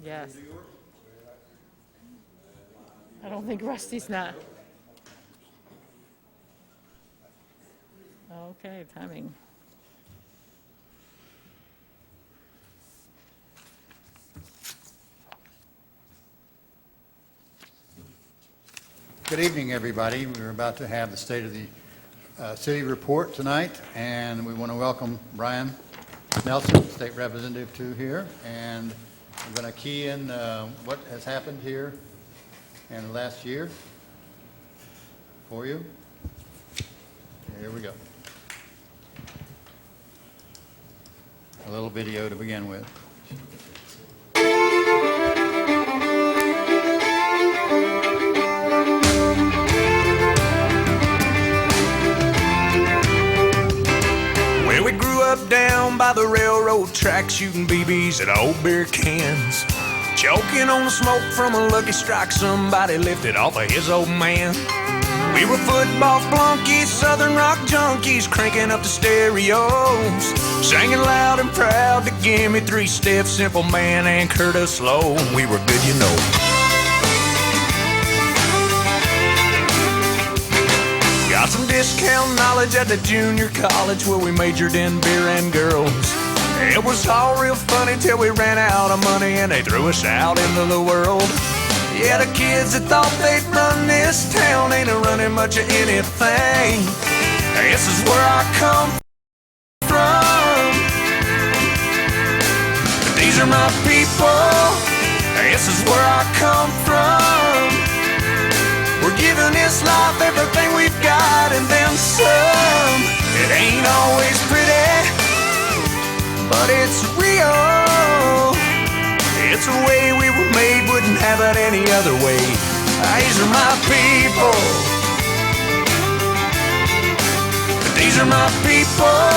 Yes. I don't think Rusty's not. Okay, timing. Good evening, everybody. We're about to have the State of the City report tonight, and we want to welcome Brian Nelson, State Representative, to here. And I'm going to key in what has happened here in the last year for you. Here we go. A little video to begin with. We grew up down by the railroad track, shooting BBs at old beer cans, choking on the smoke from a Lucky Strike somebody lifted off of his old man. We were football flunkies, southern rock junkies, cranking up the stereos, singing loud and proud to give me three steps, Simple Man and Curtis Slow. We were good, you know. Got some discount knowledge at the junior college where we majored in beer and girls. It was all real funny till we ran out of money and they threw us out into the world. Yeah, the kids that thought they'd run this town ain't running much of anything. This is where I come from. These are my people. This is where I come from. We're giving this life everything we've got and then some. It ain't always pretty, but it's real. It's the way we were made, wouldn't have it any other way. These are my people. These are my people.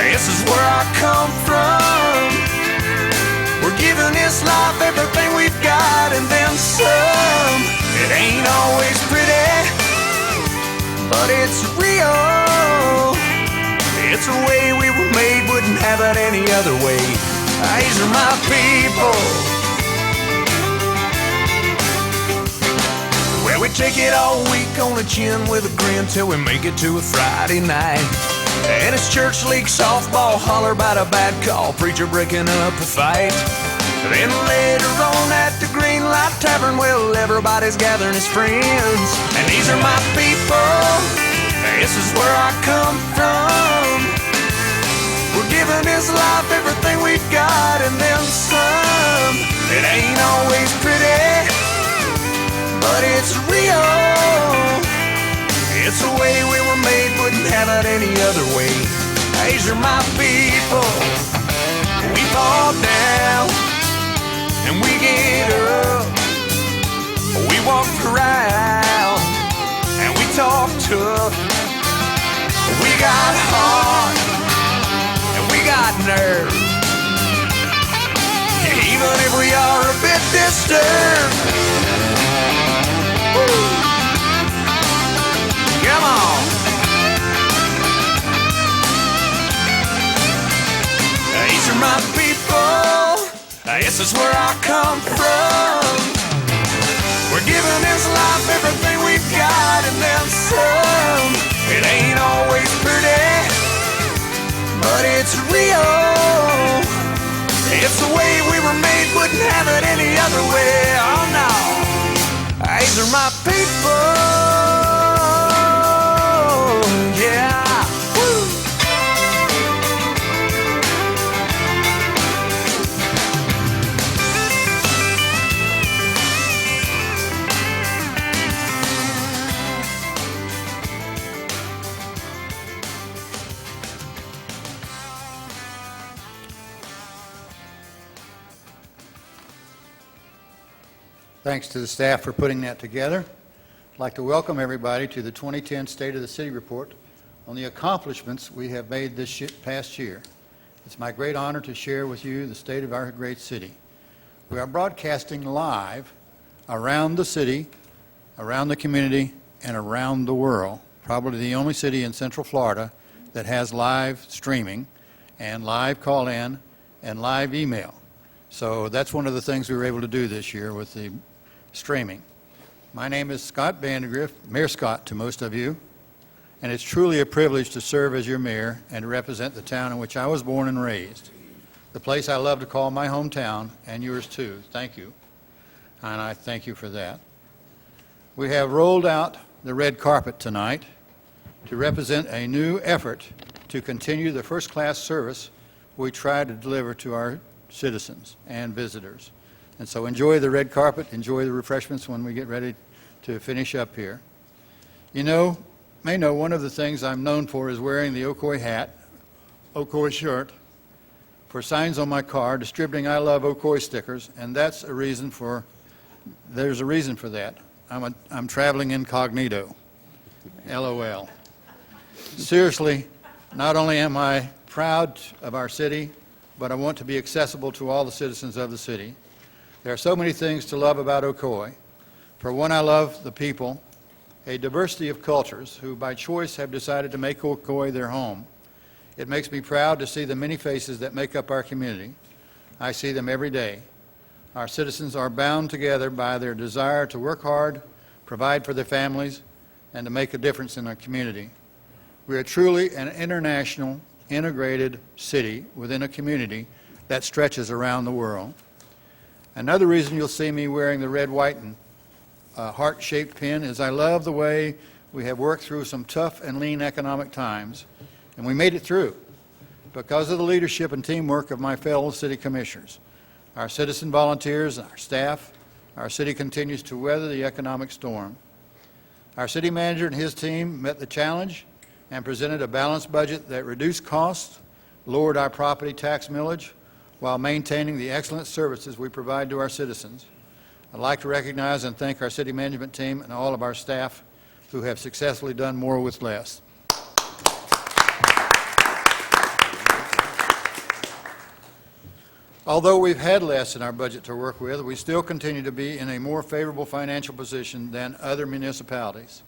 This is where I come from. We're giving this life everything we've got and then some. It ain't always pretty, but it's real. It's the way we were made, wouldn't have it any other way. These are my people. Well, we take it all week on the chin with a grin till we make it to a Friday night. And it's church league softball, holler about a bad call, preacher breaking up a fight. Then later on at the Green Light Tavern, well, everybody's gathering as friends. And these are my people. This is where I come from. We're giving this life everything we've got and then some. It ain't always pretty, but it's real. It's the way we were made, wouldn't have it any other way. These are my people. We fall down and we get up. We walk around and we talk tough. We got heart. We got nerve, even if we are a bit disturbed. Woo. Come on. These are my people. This is where I come from. We're giving this life everything we've got and then some. It ain't always pretty, but it's real. It's the way we were made, wouldn't have it any other way. Oh no, these are my people. Yeah. Woo. Thanks to the staff for putting that together. I'd like to welcome everybody to the 2010 State of the City report on the accomplishments we have made this past year. It's my great honor to share with you the state of our great city. We are broadcasting live around the city, around the community, and around the world. Probably the only city in Central Florida that has live streaming and live call-in and live email. So that's one of the things we were able to do this year with the streaming. My name is Scott Vandegrift, Mayor Scott to most of you, and it's truly a privilege to serve as your mayor and to represent the town in which I was born and raised, the place I love to call my hometown, and yours too. Thank you, and I thank you for that. We have rolled out the red carpet tonight to represent a new effort to continue the first-class service we try to deliver to our citizens and visitors. And so enjoy the red carpet, enjoy the refreshments when we get ready to finish up here. You may know one of the things I'm known for is wearing the Ocoee hat, Ocoee shirt, for signs on my car, distributing I Love Ocoee stickers, and there's a reason for that. I'm traveling incognito, LOL. Seriously, not only am I proud of our city, but I want to be accessible to all the citizens of the city. There are so many things to love about Ocoee. For one, I love the people, a diversity of cultures who by choice have decided to make Ocoee their home. It makes me proud to see the many faces that make up our community. I see them every day. Our citizens are bound together by their desire to work hard, provide for their families, and to make a difference in our community. We are truly an international, integrated city within a community that stretches around the world. Another reason you'll see me wearing the red, white, and heart-shaped pin is I love the way we have worked through some tough and lean economic times, and we made it through because of the leadership and teamwork of my fellow city commissioners, our citizen volunteers, and our staff. Our city continues to weather the economic storm. Our city manager and his team met the challenge and presented a balanced budget that reduced costs, lowered our property tax millage, while maintaining the excellent services we provide to our citizens. I'd like to recognize and thank our city management team and all of our staff who have successfully done more with less. Although we've had less in our budget to work with, we still continue to be in a more favorable financial position than other municipalities.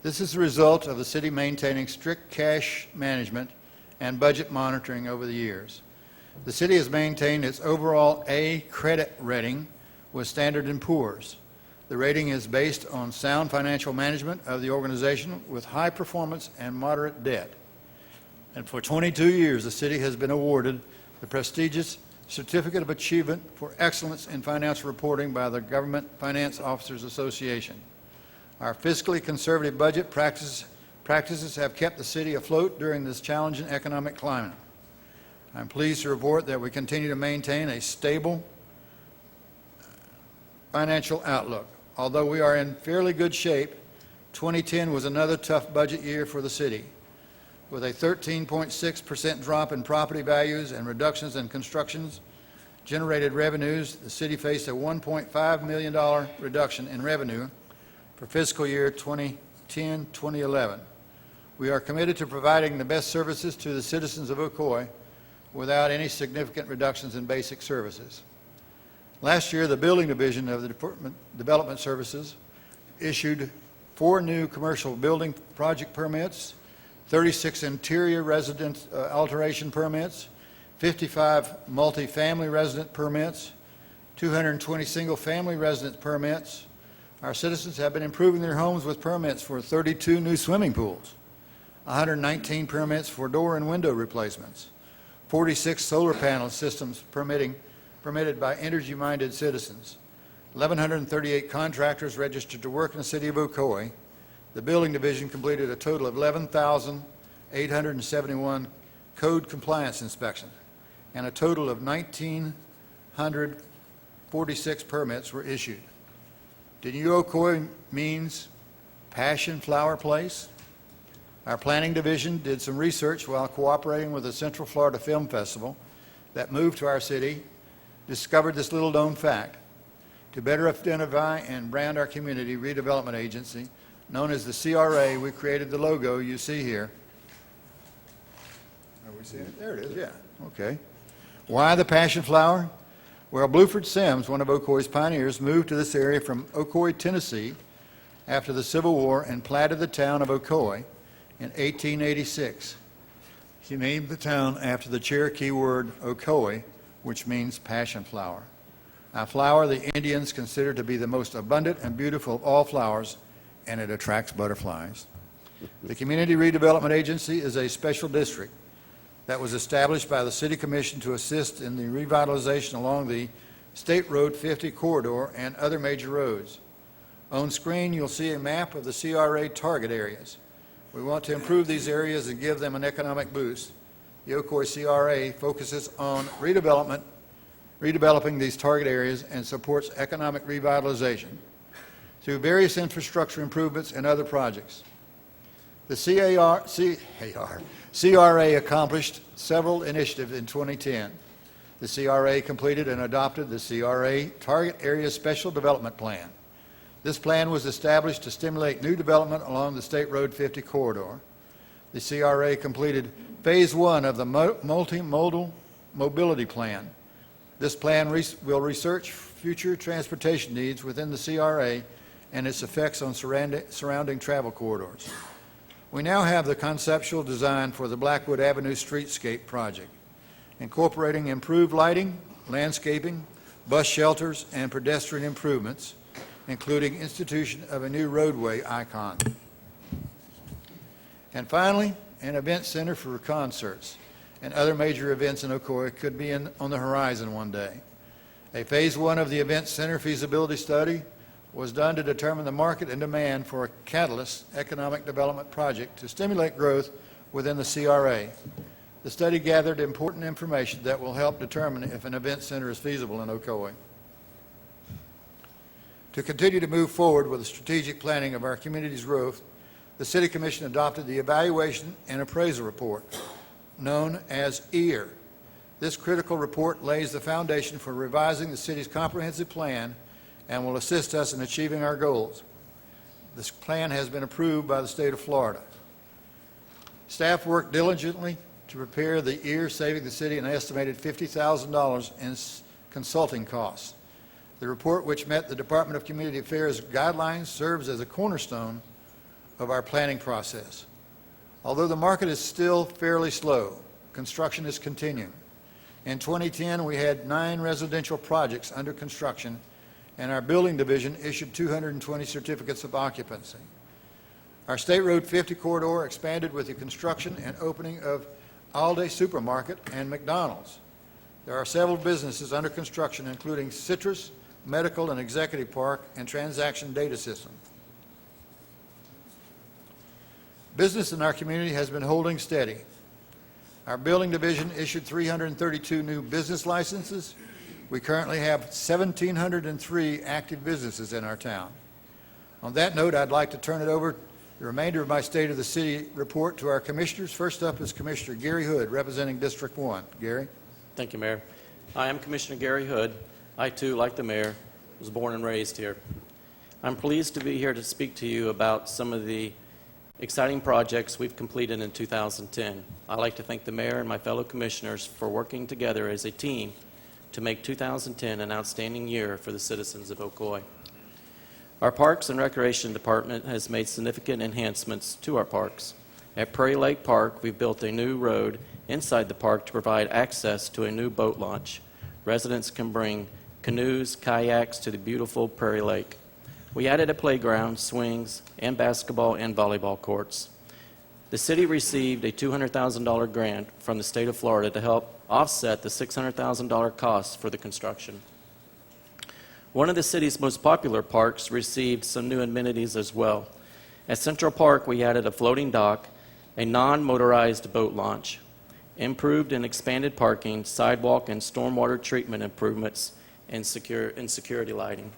This is the result of the city maintaining strict cash management and budget monitoring over the years. The city has maintained its overall A credit rating with Standard & Poor's. The rating is based on sound financial management of the organization with high performance and moderate debt. And for 22 years, the city has been awarded the prestigious Certificate of Achievement for Excellence in Financial Reporting by the Government Finance Officers Association. Our fiscally conservative budget practices have kept the city afloat during this challenging economic climate. I'm pleased to report that we continue to maintain a stable financial outlook. Although we are in fairly good shape, 2010 was another tough budget year for the city. With a 13.6% drop in property values and reductions in constructions generated revenues, the city faced a $1.5 million reduction in revenue for fiscal year 2010-2011. We are committed to providing the best services to the citizens of Ocoee without any significant reductions in basic services. Last year, the building division of the Department of Development Services issued 4 new commercial building project permits, 36 interior residence alteration permits, 55 multi-family resident permits, 220 single-family residence permits. Our citizens have been improving their homes with permits for 32 new swimming pools, 119 permits for door and window replacements, 46 solar panel systems permitted by energy-minded citizens, 1,138 contractors registered to work in the city of Ocoee. The building division completed a total of 11,871 code compliance inspections, and a total of 1,946 permits were issued. Did you know Ocoee means Passion Flower Place? Our planning division did some research while cooperating with the Central Florida Film Festival that moved to our city, discovered this little-known fact. To better identify and brand our community redevelopment agency, known as the CRA, we created the logo you see here. Are we seeing it? There it is, yeah. Okay. Why the passion flower? Well, Bluford Sims, one of Ocoee's pioneers, moved to this area from Ocoee, Tennessee after the Civil War and platted the town of Ocoee in 1886. He named the town after the Cherokee word Ocoee, which means passion flower. A flower the Indians consider to be the most abundant and beautiful of all flowers, and it attracts butterflies. The Community Redevelopment Agency is a special district that was established by the City Commission to assist in the revitalization along the State Road 50 corridor and other major roads. On screen, you'll see a map of the CRA target areas. We want to improve these areas and give them an economic boost. The Ocoee CRA focuses on redeveloping these target areas and supports economic revitalization through various infrastructure improvements and other projects. The CRA accomplished several initiatives in 2010. The CRA completed and adopted the CRA Target Area Special Development Plan. This plan was established to stimulate new development along the State Road 50 corridor. The CRA completed Phase 1 of the Multimodal Mobility Plan. This plan will research future transportation needs within the CRA and its effects on surrounding travel corridors. We now have the conceptual design for the Blackwood Avenue Streetscape project, incorporating improved lighting, landscaping, bus shelters, and pedestrian improvements, including institution of a new roadway icon. And finally, an event center for concerts and other major events in Ocoee could be on the horizon one day. A Phase 1 of the event center feasibility study was done to determine the market and demand for a catalyst economic development project to stimulate growth within the CRA. The study gathered important information that will help determine if an event center is feasible in Ocoee. To continue to move forward with the strategic planning of our community's growth, the City Commission adopted the Evaluation and Appraisal Report, known as EAR. This critical report lays the foundation for revising the city's comprehensive plan and will assist us in achieving our goals. This plan has been approved by the state of Florida. Staff worked diligently to prepare the EAR, saving the city an estimated $50,000 in consulting costs. The report, which met the Department of Community Affairs guidelines, serves as a cornerstone of our planning process. Although the market is still fairly slow, construction is continuing. In 2010, we had 9 residential projects under construction, and our building division issued 220 certificates of occupancy. Our State Road 50 corridor expanded with the construction and opening of Aldi Supermarket and McDonald's. There are several businesses under construction, including Citrus, Medical and Executive Park, and Transaction Data System. Business in our community has been holding steady. Our building division issued 332 new business licenses. We currently have 1,703 active businesses in our town. On that note, I'd like to turn it over the remainder of my State of the City report to our commissioners. First up is Commissioner Gary Hood, representing District 1. Gary. Thank you, Mayor. I am Commissioner Gary Hood. I, too, like the Mayor, was born and raised here. I'm pleased to be here to speak to you about some of the exciting projects we've completed in 2010. I'd like to thank the Mayor and my fellow Commissioners for working together as a team to make 2010 an outstanding year for the citizens of Ocoee. Our Parks and Recreation Department has made significant enhancements to our parks. At Prairie Lake Park, we've built a new road inside the park to provide access to a new boat launch. Residents can bring canoes, kayaks to the beautiful Prairie Lake. We added a playground, swings, and basketball and volleyball courts. The city received a $200,000 grant from the state of Florida to help offset the $600,000 costs for the construction. One of the city's most popular parks received some new amenities as well. At Central Park, we added a floating dock, a non-motorized boat launch, improved and expanded parking, sidewalk and stormwater treatment improvements, and security lighting.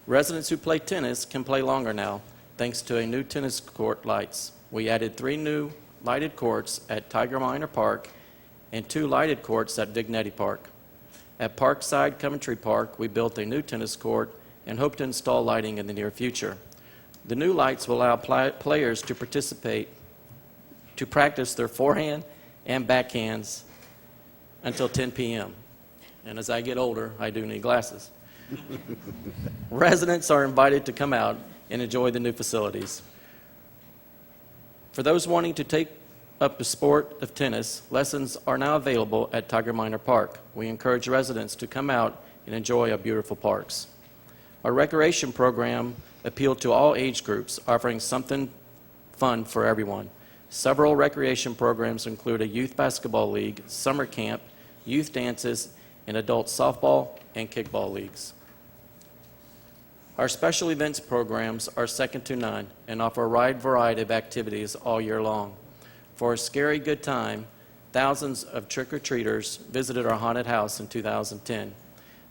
Residents who play tennis can play longer now, thanks to a new tennis court lights. We added 3 new lighted courts at Tiger Minor Park and 2 lighted courts at Vignetti Park. At Parkside Coventry Park, we built a new tennis court and hope to install lighting in the near future. The new lights will allow players to practice their forehand and backhands until 10 p.m. And as I get older, I do need glasses. Residents are invited to come out and enjoy the new facilities. For those wanting to take up the sport of tennis, lessons are now available at Tiger Minor Park. We encourage residents to come out and enjoy our beautiful parks. Our recreation program appealed to all age groups, offering something fun for everyone. Several recreation programs include a youth basketball league, summer camp, youth dances, and adult softball and kickball leagues. Our special events programs are second to none and offer a wide variety of activities all year long. For a scary good time, thousands of trick-or-treaters visited our haunted house in 2010.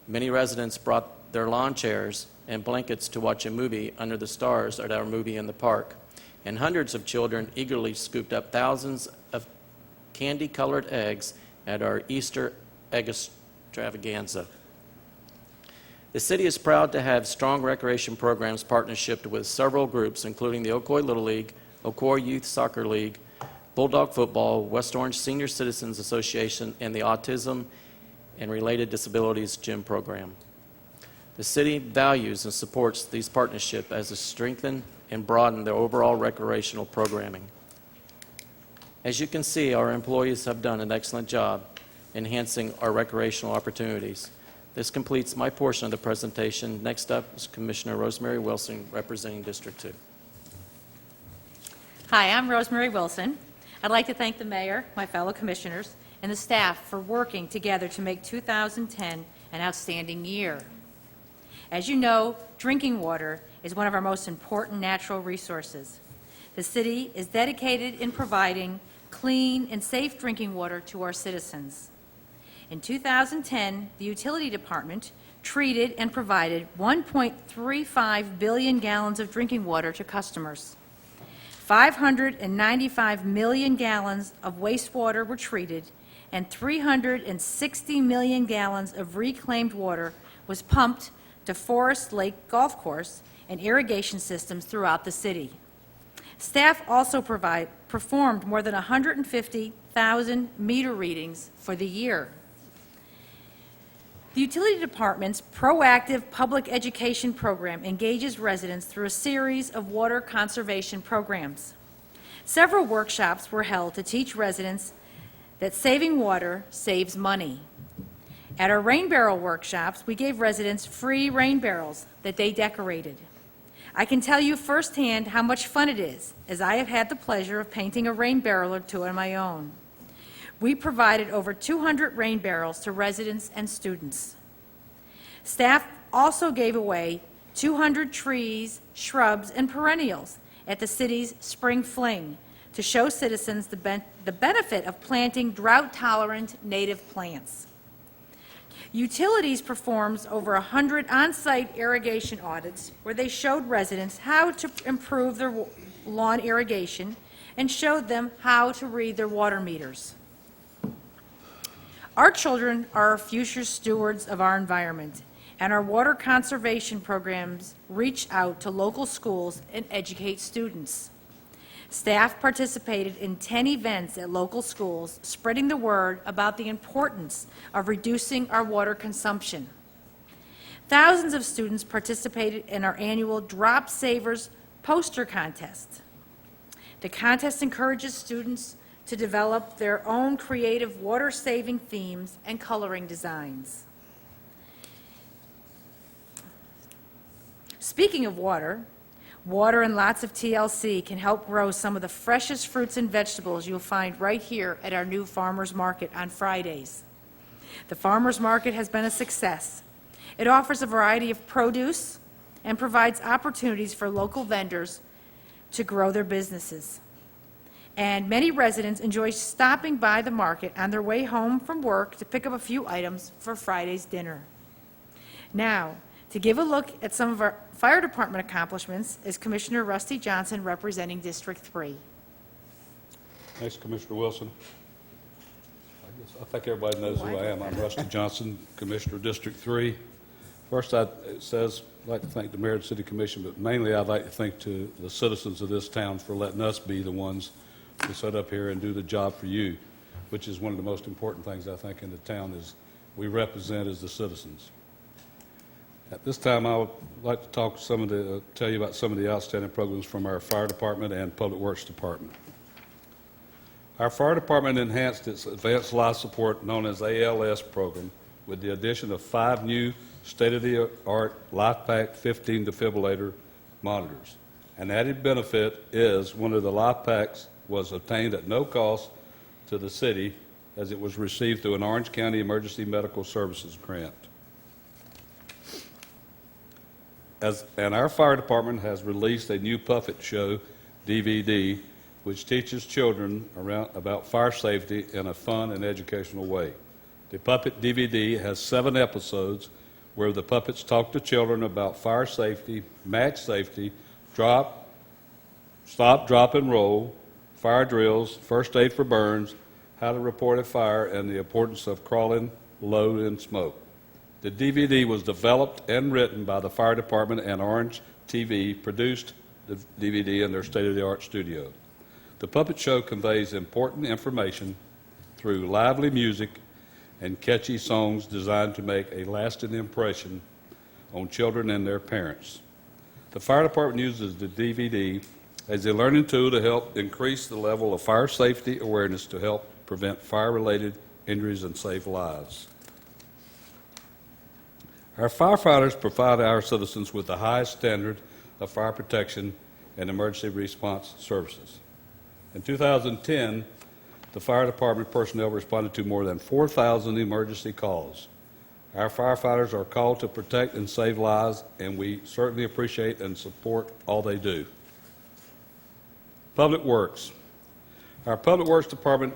Many residents brought their lawn chairs and blankets to watch a movie under the stars at our movie in the park. And hundreds of children eagerly scooped up thousands of candy-colored eggs at our Easter egg extravaganza. The city is proud to have strong recreation programs partnership with several groups, including the Ocoee Little League, Ocoee Youth Soccer League, Bulldog Football, West Orange Senior Citizens Association, and the Autism and Related Disabilities Gym Program. The city values and supports these partnerships as they strengthen and broaden their overall recreational programming. As you can see, our employees have done an excellent job enhancing our recreational opportunities. This completes my portion of the presentation. Next up is Commissioner Rosemary Wilson, representing District 2. Hi, I'm Rosemary Wilson. I'd like to thank the mayor, my fellow commissioners, and the staff for working together to make 2010 an outstanding year. As you know, drinking water is one of our most important natural resources. The city is dedicated in providing clean and safe drinking water to our citizens. In 2010, the utility department treated and provided 1.35 billion gallons of drinking water to customers. 595 million gallons of wastewater were treated, and 360 million gallons of reclaimed water was pumped to Forest Lake Golf Course and irrigation systems throughout the city. Staff also performed more than 150,000 meter readings for the year. The utility department's proactive public education program engages residents through a series of water conservation programs. Several workshops were held to teach residents that saving water saves money. At our rain barrel workshops, we gave residents free rain barrels that they decorated. I can tell you firsthand how much fun it is, as I have had the pleasure of painting a rain barrel or two on my own. We provided over 200 rain barrels to residents and students. Staff also gave away 200 trees, shrubs, and perennials at the city's Spring Fling to show citizens the benefit of planting drought-tolerant native plants. Utilities performs over 100 on-site irrigation audits where they showed residents how to improve their lawn irrigation and showed them how to read their water meters. Our children are our future stewards of our environment, and our water conservation programs reach out to local schools and educate students. Staff participated in 10 events at local schools, spreading the word about the importance of reducing our water consumption. Thousands of students participated in our annual Drop Savers poster contest. The contest encourages students to develop their own creative water-saving themes and coloring designs. Speaking of water, water and lots of TLC can help grow some of the freshest fruits and vegetables you'll find right here at our new farmers market on Fridays. The farmers market has been a success. It offers a variety of produce and provides opportunities for local vendors to grow their businesses. And many residents enjoy stopping by the market on their way home from work to pick up a few items for Friday's dinner. Now, to give a look at some of our fire department accomplishments is Commissioner Rusty Johnson, representing District 3. Thanks, Commissioner Wilson. I think everybody knows who I am. I'm Rusty Johnson, Commissioner of District 3. First, I'd like to thank the Mayor and City Commission, but mainly I'd like to thank to the citizens of this town for letting us be the ones to sit up here and do the job for you, which is one of the most important things I think in the town is we represent as the citizens. At this time, I would like to tell you about some of the outstanding programs from our fire department and public works department. Our fire department enhanced its advanced life support known as ALS program with the addition of 5 new state-of-the-art LifePack 15 defibrillator monitors. An added benefit is one of the LifePacks was obtained at no cost to the city as it was received through an Orange County Emergency Medical Services grant. And our fire department has released a new puppet show DVD which teaches children about fire safety in a fun and educational way. The puppet DVD has 7 episodes where the puppets talk to children about fire safety, match safety, stop, drop, and roll, fire drills, first aid for burns, how to report a fire, and the importance of crawling low in smoke. The DVD was developed and written by the fire department, and Orange TV produced the DVD in their state-of-the-art studio. The puppet show conveys important information through lively music and catchy songs designed to make a lasting impression on children and their parents. The fire department uses the DVD as a learning tool to help increase the level of fire safety awareness to help prevent fire-related injuries and save lives. Our firefighters provide our citizens with the highest standard of fire protection and emergency response services. In 2010, the fire department personnel responded to more than 4,000 emergency calls. Our firefighters are called to protect and save lives, and we certainly appreciate and support all they do. Public Works. Our Public Works Department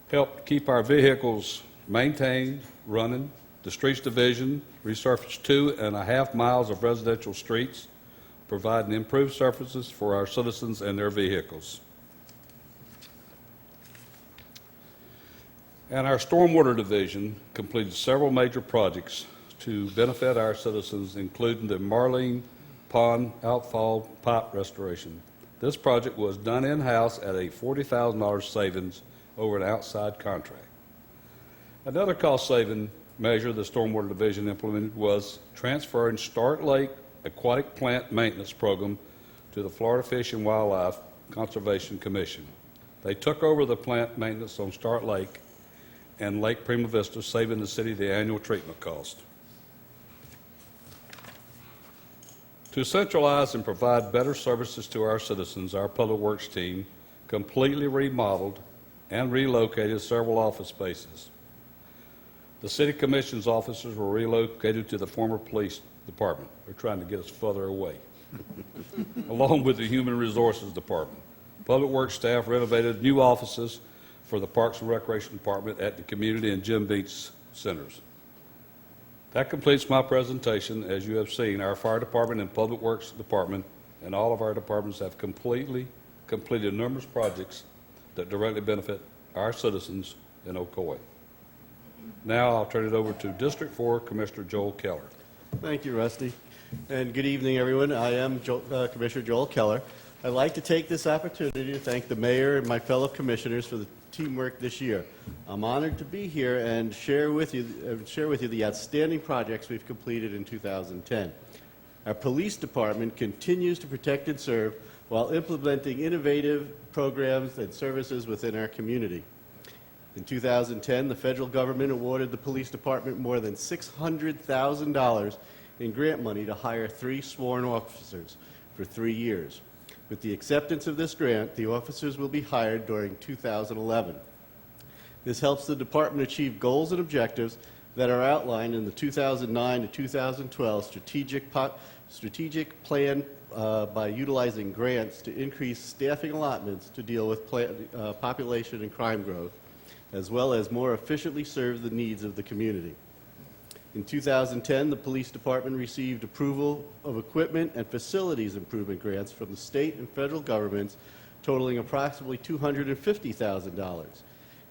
helped keep our vehicles maintained, running. The Streets Division resurfaced 2.5 miles of residential streets, providing improved surfaces for our citizens and their vehicles. And our Stormwater Division completed several major projects to benefit our citizens, including the Marlene Pond outfall pipe restoration. This project was done in-house at a $40,000 savings over an outside contract. Another cost-saving measure the Stormwater Division implemented was transferring Stark Lake Aquatic Plant Maintenance Program to the Florida Fish and Wildlife Conservation Commission. They took over the plant maintenance on Stark Lake and Lake Prima Vista, saving the city the annual treatment cost. To centralize and provide better services to our citizens, our Public Works team completely remodeled and relocated several office spaces. The City Commission's offices were relocated to the former police department. They're trying to get us further away, along with the Human Resources Department. Public Works staff renovated new offices for the Parks and Recreation Department at the Community and Jim Beach centers. That completes my presentation. As you have seen, our Fire Department and Public Works Department and all of our departments have completed numerous projects that directly benefit our citizens in Ocoee. Now I'll turn it over to District 4 Commissioner Joel Keller. Thank you, Rusty. And good evening, everyone. I am Commissioner Joel Keller. I'd like to take this opportunity to thank the mayor and my fellow commissioners for the teamwork this year. I'm honored to be here and share with you the outstanding projects we've completed in 2010. Our police department continues to protect and serve while implementing innovative programs and services within our community. In 2010, the federal government awarded the police department more than $600,000 in grant money to hire 3 sworn officers for 3 years. With the acceptance of this grant, the officers will be hired during 2011. This helps the department achieve goals and objectives that are outlined in the 2009 to 2012 strategic plan by utilizing grants to increase staffing allotments to deal with population and crime growth, as well as more efficiently serve the needs of the community. In 2010, the police department received approval of equipment and facilities improvement grants from the state and federal governments totaling approximately $250,000.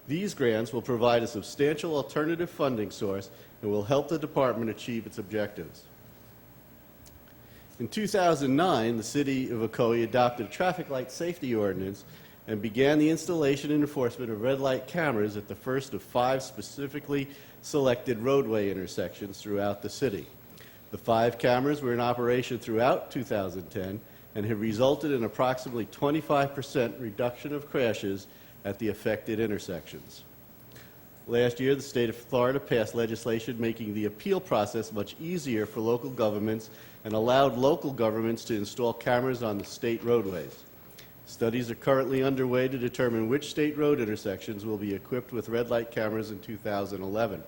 These grants will provide a substantial alternative funding source and will help the department achieve its objectives. In 2009, the City of Ocoee adopted a traffic light safety ordinance and began the installation and enforcement of red light cameras at the first of 5 specifically selected roadway intersections throughout the city. The 5 cameras were in operation throughout 2010 and have resulted in approximately 25% reduction of crashes at the affected intersections. Last year, the state of Florida passed legislation making the appeal process much easier for local governments and allowed local governments to install cameras on the state roadways. Studies are currently underway to determine which state road intersections will be equipped with red light cameras in 2011.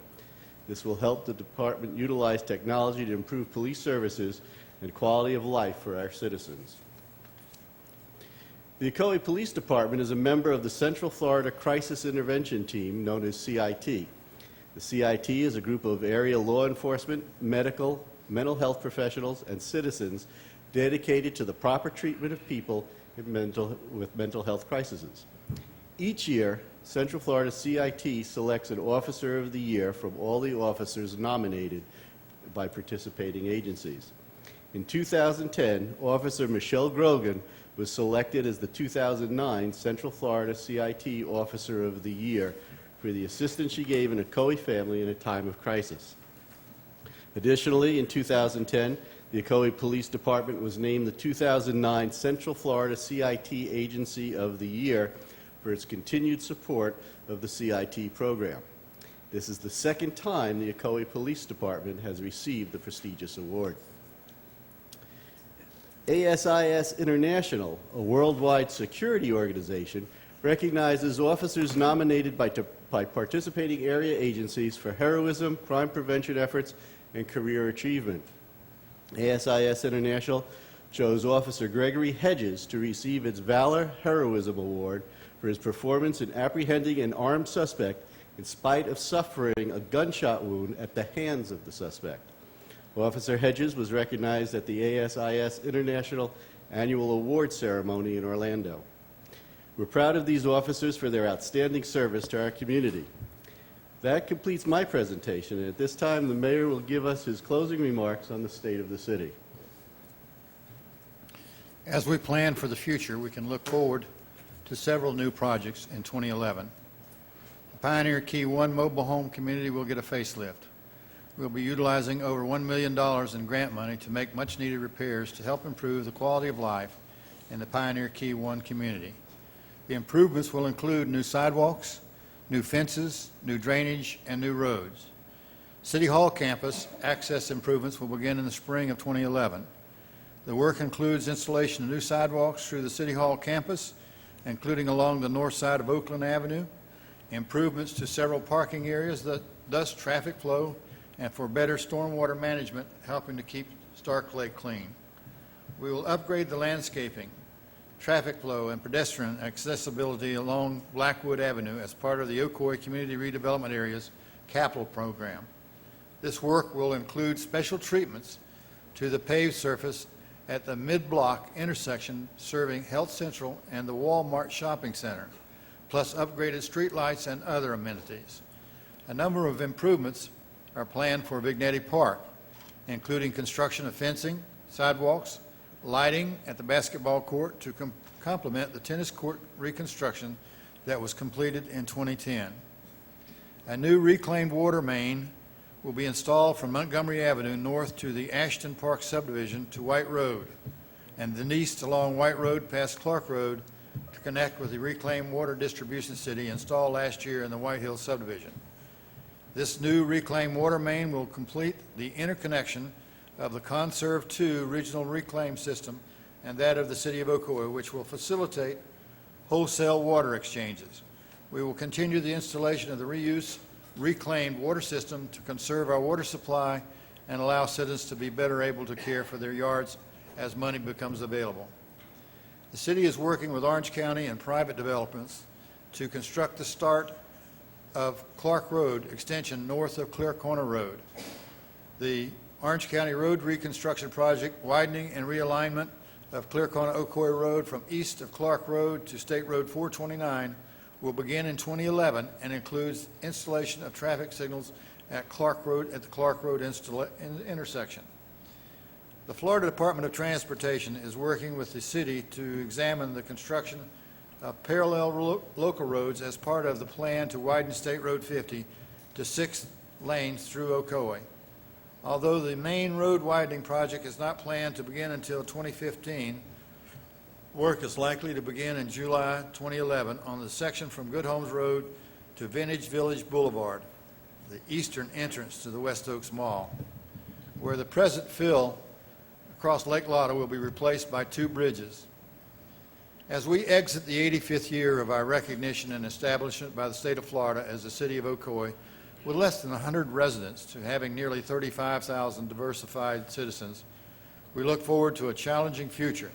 This will help the department utilize technology to improve police services and quality of life for our citizens. The Ocoee Police Department is a member of the Central Florida Crisis Intervention Team, known as CIT. The CIT is a group of area law enforcement, medical, mental health professionals, and citizens dedicated to the proper treatment of people with mental health crises. Each year, Central Florida CIT selects an Officer of the Year from all the officers nominated by participating agencies. In 2010, Officer Michelle Grogan was selected as the 2009 Central Florida CIT Officer of the Year for the assistance she gave an Ocoee family in a time of crisis. Additionally, in 2010, the Ocoee Police Department was named the 2009 Central Florida CIT Agency of the Year for its continued support of the CIT program. This is the second time the Ocoee Police Department has received the prestigious award. ASIS International, a worldwide security organization, recognizes officers nominated by participating area agencies for heroism, crime prevention efforts, and career achievement. ASIS International chose Officer Gregory Hedges to receive its Valor Heroism Award for his performance in apprehending an armed suspect in spite of suffering a gunshot wound at the hands of the suspect. Officer Hedges was recognized at the ASIS International Annual Award Ceremony in Orlando. We're proud of these officers for their outstanding service to our community. That completes my presentation, and at this time, the Mayor will give us his closing remarks on the state of the city. As we plan for the future, we can look forward to several new projects in 2011. The Pioneer Key 1 mobile home community will get a facelift. We'll be utilizing over $1 million in grant money to make much-needed repairs to help improve the quality of life in the Pioneer Key 1 community. The improvements will include new sidewalks, new fences, new drainage, and new roads. City Hall campus access improvements will begin in the spring of 2011. The work includes installation of new sidewalks through the City Hall campus, including along the north side of Oakland Avenue, improvements to several parking areas that thus traffic flow, and for better stormwater management, helping to keep Stark Lake clean. We will upgrade the landscaping, traffic flow, and pedestrian accessibility along Blackwood Avenue as part of the Ocoee Community Redevelopment Area's capital program. This work will include special treatments to the paved surface at the mid-block intersection serving Health Central and the Walmart Shopping Center, plus upgraded streetlights and other amenities. A number of improvements are planned for Vignetti Park, including construction of fencing, sidewalks, lighting at the basketball court to complement the tennis court reconstruction that was completed in 2010. A new reclaimed water main will be installed from Montgomery Avenue north to the Ashton Park subdivision to White Road, and then east along White Road past Clark Road to connect with the reclaimed water distribution city installed last year in the White Hills subdivision. This new reclaimed water main will complete the interconnection of the Conserve 2 regional reclaim system and that of the city of Ocoee, which will facilitate wholesale water exchanges. We will continue the installation of the reuse reclaimed water system to conserve our water supply and allow citizens to be better able to care for their yards as money becomes available. The city is working with Orange County and private developments to construct the start of Clark Road extension north of Clear Corner Road. The Orange County Road Reconstruction Project widening and realignment of Clear Corner Ocoee Road from east of Clark Road to State Road 429 will begin in 2011 and includes installation of traffic signals at the Clark Road intersection. The Florida Department of Transportation is working with the city to examine the construction of parallel local roads as part of the plan to widen State Road 50 to 6 lanes through Ocoee. Although the main road widening project is not planned to begin until 2015, Work is likely to begin in July 2011 on the section from Good Homes Road to Vintage Village Boulevard, the eastern entrance to the West Oaks Mall, where the present fill across Lake Lotta will be replaced by 2 bridges. As we exit the 85th year of our recognition and establishment by the state of Florida as the city of Ocoee, with less than 100 residents to having nearly 35,000 diversified citizens, we look forward to a challenging future,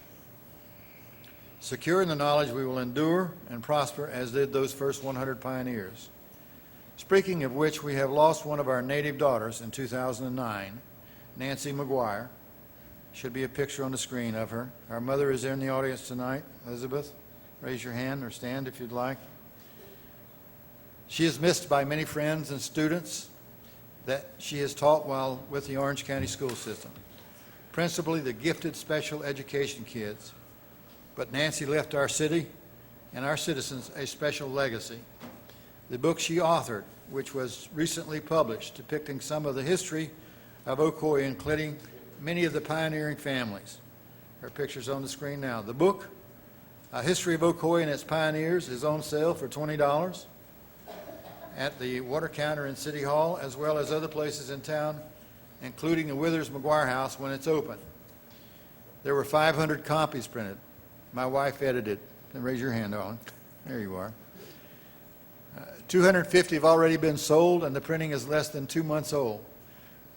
secure in the knowledge we will endure and prosper as did those first 100 pioneers. Speaking of which, we have lost one of our native daughters in 2009, Nancy McGuire. Should be a picture on the screen of her. Our mother is in the audience tonight. Elizabeth, raise your hand or stand if you'd like. She is missed by many friends and students that she has taught while with the Orange County school system, principally the gifted special education kids. But Nancy left our city and our citizens a special legacy. The book she authored, which was recently published, depicting some of the history of Ocoee, including many of the pioneering families. Her picture's on the screen now. The book, A History of Ocoee and Its Pioneers, is on sale for $20 at the water counter in City Hall, as well as other places in town, including the Withers McGuire House when it's open. There were 500 copies printed. My wife edited. Raise your hand, Owen. There you are. 250 have already been sold, and the printing is less than 2 months old.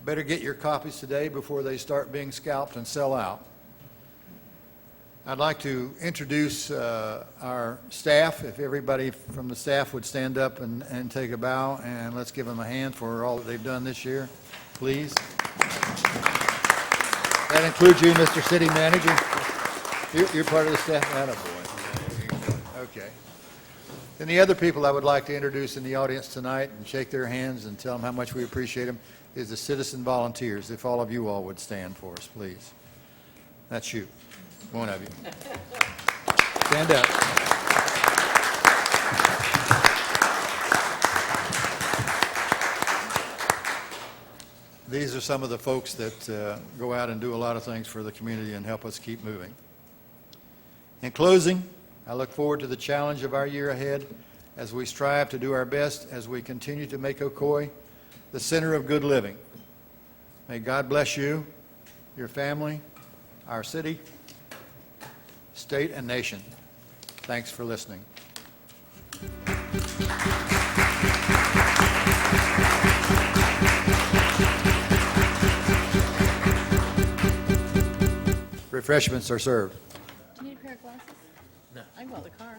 Better get your copies today before they start being scalped and sell out. I'd like to introduce our staff. If everybody from the staff would stand up and take a bow, and let's give them a hand for all that they've done this year, please. That includes you, Mr. City Manager. You're part of the staff. Attaboy. Okay. And the other people I would like to introduce in the audience tonight and shake their hands and tell them how much we appreciate them is the citizen volunteers. If all of you all would stand for us, please. That's you, one of you. Stand up. These are some of the folks that go out and do a lot of things for the community and help us keep moving. In closing, I look forward to the challenge of our year ahead as we strive to do our best as we continue to make Ocoee the center of good living. May God bless you, your family, our city, state, and nation. Thanks for listening. Refreshments are served. Do you need a pair of glasses? No. I can go in the car.